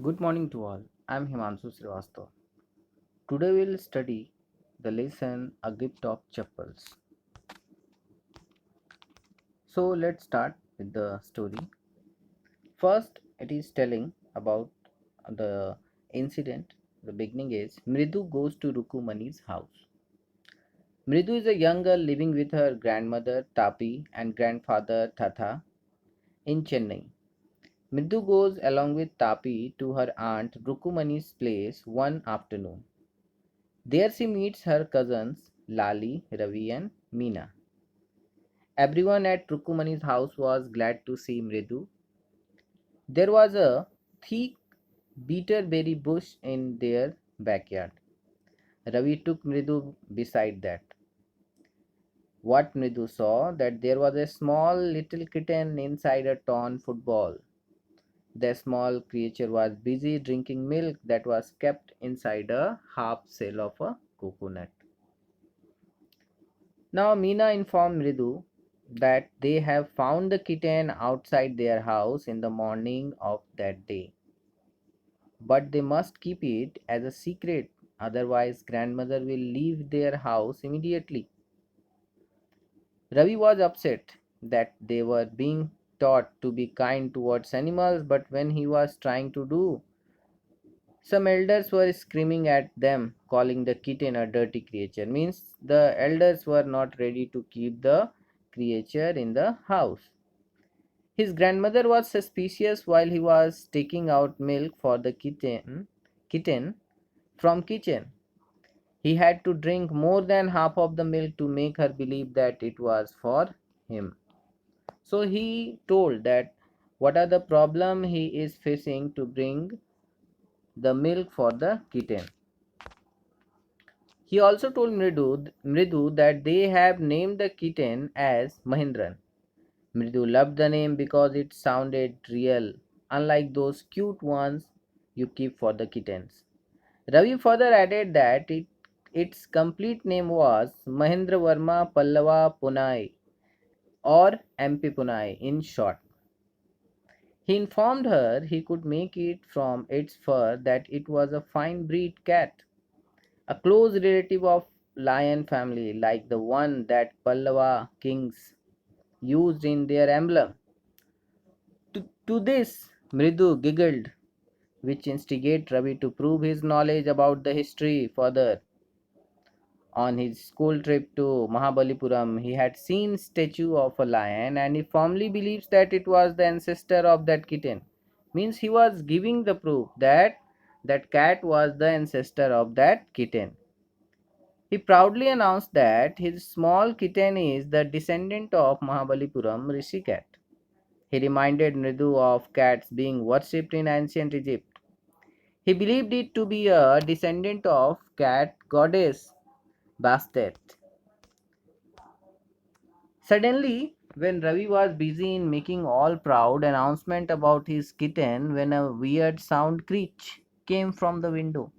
Good morning to all. I'm Himanshu Srivastava. Today we'll study the lesson A Gift of Chappals. So let's start with the story. First, it is telling about the incident. The beginning is Mridu goes to Rukumani's house. Mridu is a young girl living with her grandmother Tapi and grandfather Thatha in Chennai. Mridu goes along with Tapi to her aunt Rukumani's place one afternoon. There she meets her cousins Lali, Ravi, and Meena. Everyone at Rukumani's house was glad to see Mridu. There was a thick beetle bush in their backyard. Ravi took Mridu beside that. What Mridu saw that there was a small little kitten inside a torn football. The small creature was busy drinking milk that was kept inside a half shell of a coconut. Now Meena informed Mridu that they have found the kitten outside their house in the morning of that day. But they must keep it as a secret, otherwise grandmother will leave their house immediately. Ravi was upset that they were being taught to be kind towards animals, but when he was trying to do, some elders were screaming at them, calling the kitten a dirty creature. Means the elders were not ready to keep the creature in the house. His grandmother was suspicious while he was taking out milk for the kitten from kitchen. He had to drink more than half of the milk to make her believe that it was for him. So he told that what are the problem he is facing to bring the milk for the kitten. He also told Mridu that they have named the kitten as Mahindran. Mridu loved the name because it sounded real, unlike those cute ones you keep for the kittens. Ravi further added that its complete name was Mahendra Verma Pallava Punai or MP Punai in short. He informed her he could make it from its fur that it was a fine breed cat, a close relative of lion family like the one that Pallava kings used in their emblem. To this, Mridu giggled, which instigated Ravi to prove his knowledge about the history further. On his school trip to Mahabalipuram, he had seen statue of a lion and he firmly believes that it was the ancestor of that kitten. Means he was giving the proof that that cat was the ancestor of that kitten. He proudly announced that his small kitten is the descendant of Mahabalipuram Rishi cat. He reminded Mridu of cats being worshipped in ancient Egypt. He believed it to be a descendant of cat goddess Bastet. Suddenly, when Ravi was busy in making all proud announcement about his kitten, when a weird sound screech came from the window.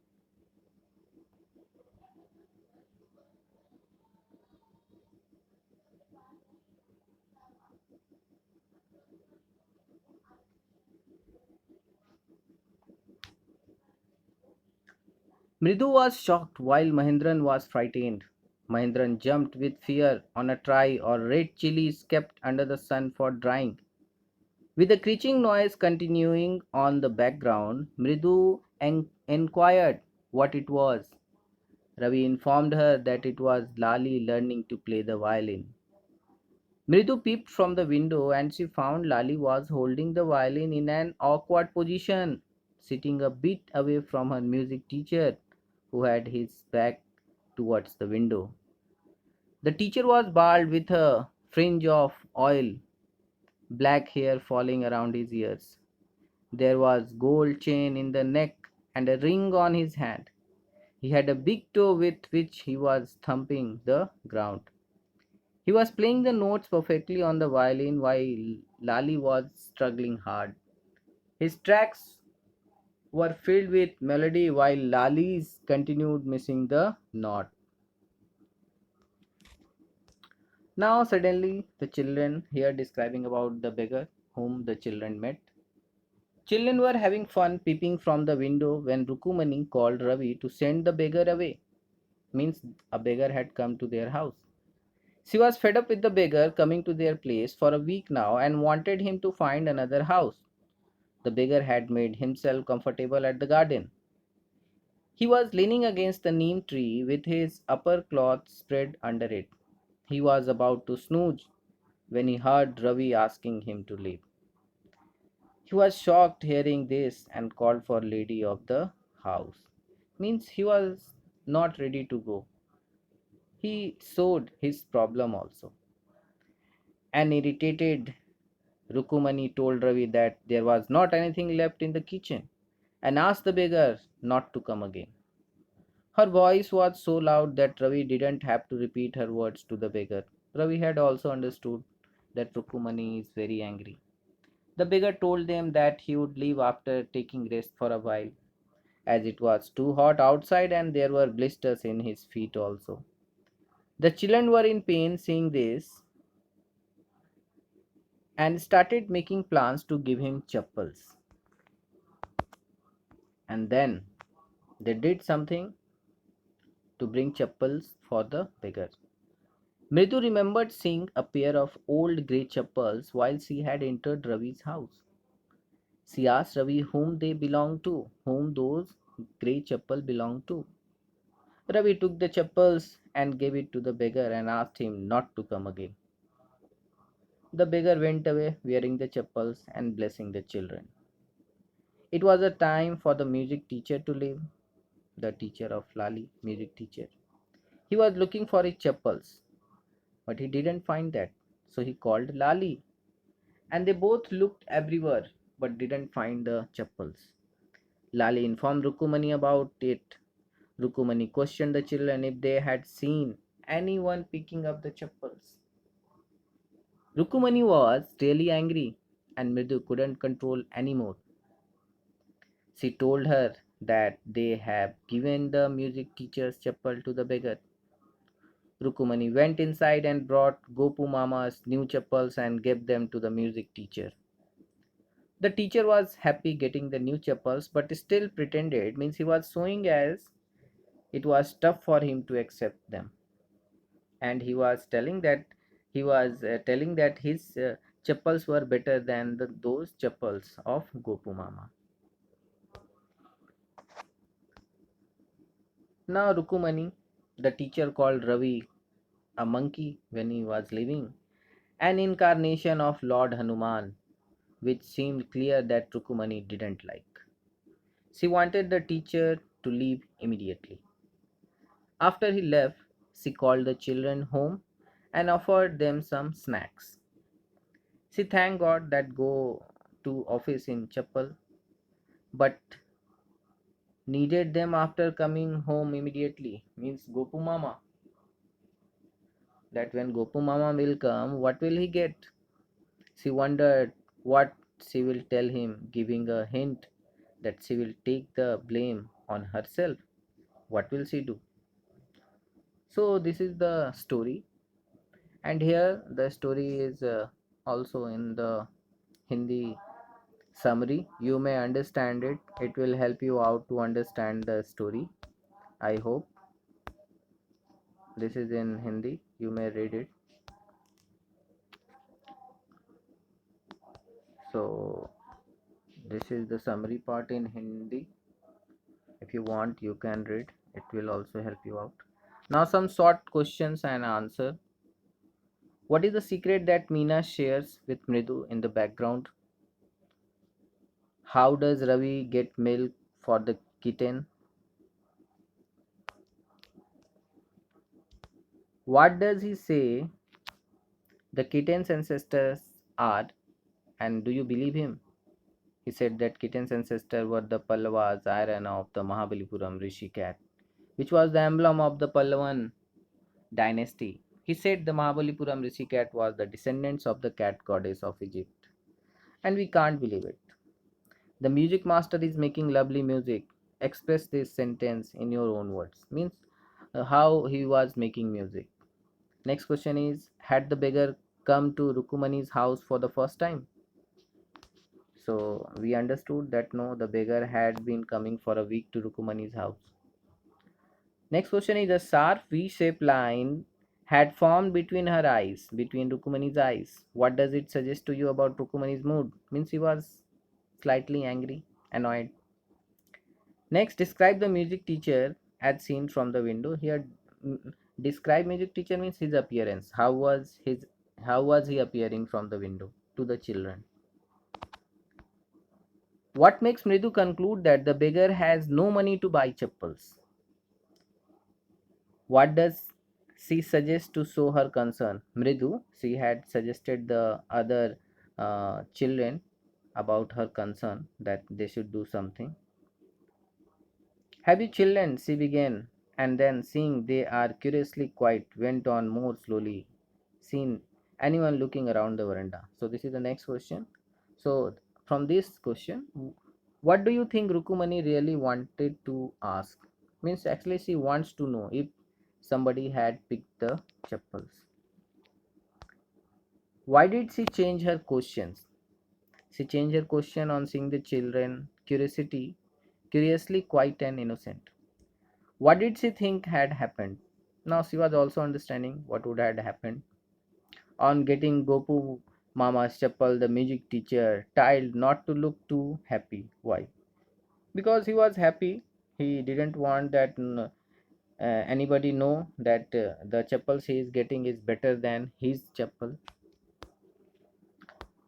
Mridu was shocked while Mahendran was frightened. Mahendran jumped with fear on a tray or red chilies kept under the sun for drying. With the screeching noise continuing on the background, Mridu inquired what it was. Ravi informed her that it was Lali learning to play the violin. Mridu peeped from the window and she found Lali was holding the violin in an awkward position, sitting a bit away from her music teacher, who had his back towards the window. The teacher was bald with a fringe of oil, black hair falling around his ears. There was gold chain in the neck and a ring on his hand. He had a big toe with which he was thumping the ground. He was playing the notes perfectly on the violin while Lali was struggling hard. His tracks were filled with melody while Lali's continued missing the note. Now suddenly the children here describing about the beggar whom the children met. Children were having fun peeping from the window when Rukumani called Ravi to send the beggar away. Means a beggar had come to their house. She was fed up with the beggar coming to their place for a week now and wanted him to find another house. The beggar had made himself comfortable at the garden. He was leaning against the neem tree with his upper cloth spread under it. He was about to snooze when he heard Ravi asking him to leave. He was shocked hearing this and called for lady of the house. Means he was not ready to go. He showed his problem also. An irritated Rukumani told Ravi that there was not anything left in the kitchen and asked the beggar not to come again. Her voice was so loud that Ravi didn't have to repeat her words to the beggar. Ravi had also understood that Rukumani is very angry. The beggar told them that he would leave after taking rest for a while, as it was too hot outside and there were blisters in his feet also. The children were in pain seeing this and started making plans to give him chappals. And then they did something to bring chappals for the beggar. Mridu remembered seeing a pair of old grey chappals while she had entered Ravi's house. She asked Ravi whom they belonged to, whom those grey chappal belonged to. Ravi took the chappals and gave it to the beggar and asked him not to come again. The beggar went away wearing the chappals and blessing the children. It was a time for the music teacher to leave, the teacher of Lali, music teacher. He was looking for his chappals, but he didn't find that. So he called Lali, and they both looked everywhere but didn't find the chappals. Lali informed Rukumani about it. Rukumani questioned the children if they had seen anyone picking up the chappals. Rukumani was really angry and Mridu couldn't control anymore. She told her that they have given the music teacher's chappal to the beggar. Rukumani went inside and brought Gopu Mama's new chappals and gave them to the music teacher. The teacher was happy getting the new chappals but still pretended, means he was showing as it was tough for him to accept them. And he was telling that his chappals were better than those chappals of Gopu Mama. Now Rukumani, the teacher called Ravi a monkey when he was leaving, an incarnation of Lord Hanuman, which seemed clear that Rukumani didn't like. She wanted the teacher to leave immediately. After he left, she called the children home and offered them some snacks. She thanked God that go to office in chapel, but needed them after coming home immediately. Means Gopu Mama. That when Gopu Mama will come, what will he get? She wondered what she will tell him, giving a hint that she will take the blame on herself. What will she do? So this is the story, and here the story is also in the Hindi summary. You may understand it. It will help you out to understand the story. I hope this is in Hindi. You may read it. So this is the summary part in Hindi. If you want, you can read. It will also help you out. Now some short questions and answer. What is the secret that Meena shares with Mridu in the background? How does Ravi get milk for the kitten? What does he say the kitten's ancestors are, and do you believe him? He said that kitten's ancestors were the Pallavas, iron of the Mahabalipuram Rishi cat, which was the emblem of the Pallavan dynasty. He said the Mahabalipuram Rishi cat was the descendants of the cat goddess of Egypt, and we can't believe it. The music master is making lovely music. Express this sentence in your own words. Means how he was making music. Next question is, had the beggar come to Rukumani's house for the first time? So we understood that no, the beggar had been coming for a week to Rukumani's house. Next question is, a sharp V-shaped line had formed between her eyes, between Rukumani's eyes. What does it suggest to you about Rukumani's mood? Means he was slightly angry, annoyed. Next, describe the music teacher as seen from the window. Here, describe music teacher means his appearance. How was he appearing from the window to the children? What makes Mridu conclude that the beggar has no money to buy chappals? What does she suggest to show her concern? Mridu, she had suggested the other children about her concern that they should do something. Have you children? She began, and then, seeing they are curiously quiet, went on more slowly. Seen anyone looking around the veranda? So, this is the next question. So, from this question, what do you think Rukumani really wanted to ask? Means, actually, she wants to know if somebody had picked the chappals. Why did she change her questions? She changed her question on seeing the children, curiously quiet and innocent. What did she think had happened? Now she was also understanding what would have happened. On getting Gopu Mama's chappal, the music teacher told not to look too happy. Why? Because he was happy. He didn't want that anybody know that the chappals he is getting is better than his chappal.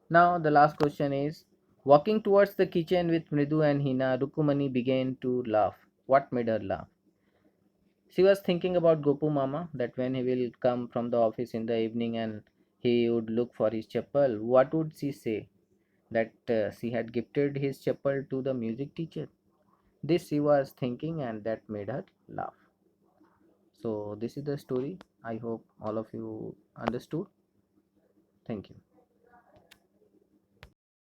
Now the last question is, walking towards the kitchen with Mridu and Hina, Rukumani began to laugh. What made her laugh? She was thinking about Gopu Mama, that when he will come from the office in the evening and he would look for his chapel, what would she say? That she had gifted his chapel to the music teacher. This she was thinking, and that made her laugh. So, this is the story. I hope all of you understood. Thank you.